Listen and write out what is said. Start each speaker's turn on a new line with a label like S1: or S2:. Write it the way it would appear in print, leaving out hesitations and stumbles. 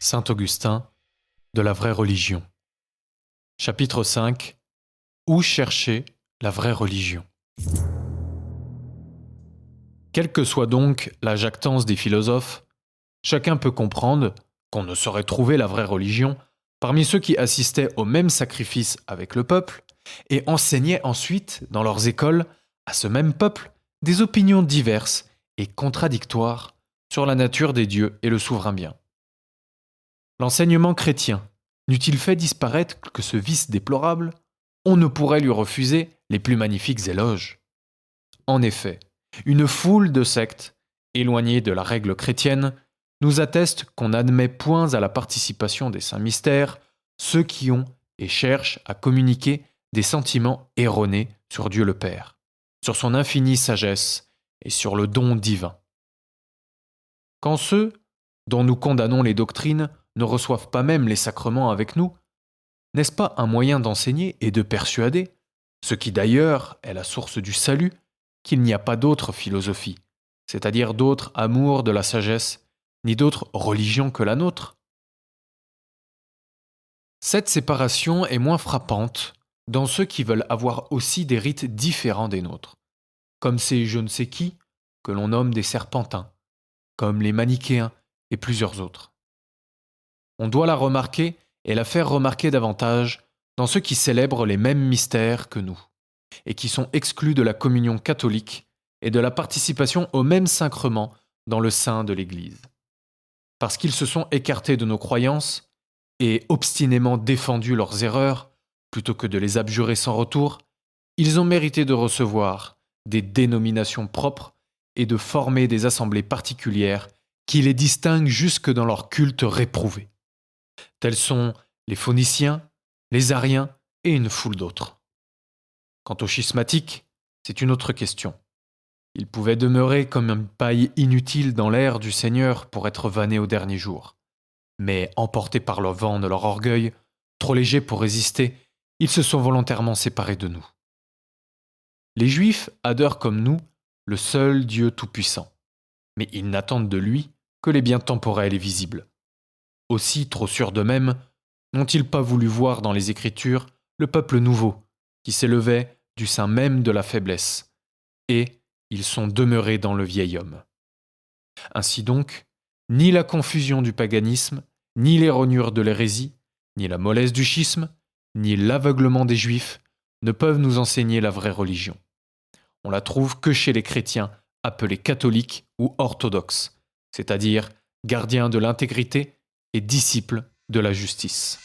S1: Saint Augustin, de la vraie religion. Chapitre 5. Où chercher la vraie religion? Quelle que soit donc la jactance des philosophes, chacun peut comprendre qu'on ne saurait trouver la vraie religion parmi ceux qui assistaient au même sacrifice avec le peuple et enseignaient ensuite dans leurs écoles à ce même peuple des opinions diverses et contradictoires sur la nature des dieux et le souverain bien. L'enseignement chrétien n'eût-il fait disparaître que ce vice déplorable, on ne pourrait lui refuser les plus magnifiques éloges. En effet, une foule de sectes, éloignées de la règle chrétienne, nous atteste qu'on n'admet point à la participation des saints mystères ceux qui ont et cherchent à communiquer des sentiments erronés sur Dieu le Père, sur son infinie sagesse et sur le don divin. Quand ceux dont nous condamnons les doctrines ne reçoivent pas même les sacrements avec nous, n'est-ce pas un moyen d'enseigner et de persuader, ce qui d'ailleurs est la source du salut, qu'il n'y a pas d'autre philosophie, c'est-à-dire d'autre amour de la sagesse, ni d'autre religion que la nôtre? Cette séparation est moins frappante dans ceux qui veulent avoir aussi des rites différents des nôtres, comme ces je ne sais qui que l'on nomme des serpentins, comme les manichéens et plusieurs autres. On doit la remarquer et la faire remarquer davantage dans ceux qui célèbrent les mêmes mystères que nous, et qui sont exclus de la communion catholique et de la participation aux mêmes sacrements dans le sein de l'Église. Parce qu'ils se sont écartés de nos croyances et obstinément défendu leurs erreurs, plutôt que de les abjurer sans retour, ils ont mérité de recevoir des dénominations propres et de former des assemblées particulières qui les distinguent jusque dans leur culte réprouvé. Tels sont les Phéniciens, les Ariens et une foule d'autres. Quant aux schismatiques, c'est une autre question. Ils pouvaient demeurer comme une paille inutile dans l'air du Seigneur pour être vannés au dernier jour. Mais emportés par le vent de leur orgueil, trop légers pour résister, ils se sont volontairement séparés de nous. Les Juifs adorent comme nous le seul Dieu tout-puissant, mais ils n'attendent de lui que les biens temporels et visibles. Aussi, trop sûrs d'eux-mêmes, n'ont-ils pas voulu voir dans les Écritures le peuple nouveau, qui s'élevait du sein même de la faiblesse, et ils sont demeurés dans le vieil homme. Ainsi donc, ni la confusion du paganisme, ni les rognures de l'hérésie, ni la mollesse du schisme, ni l'aveuglement des Juifs ne peuvent nous enseigner la vraie religion. On la trouve que chez les chrétiens appelés catholiques ou orthodoxes, c'est-à-dire gardiens de l'intégrité et disciples de la justice.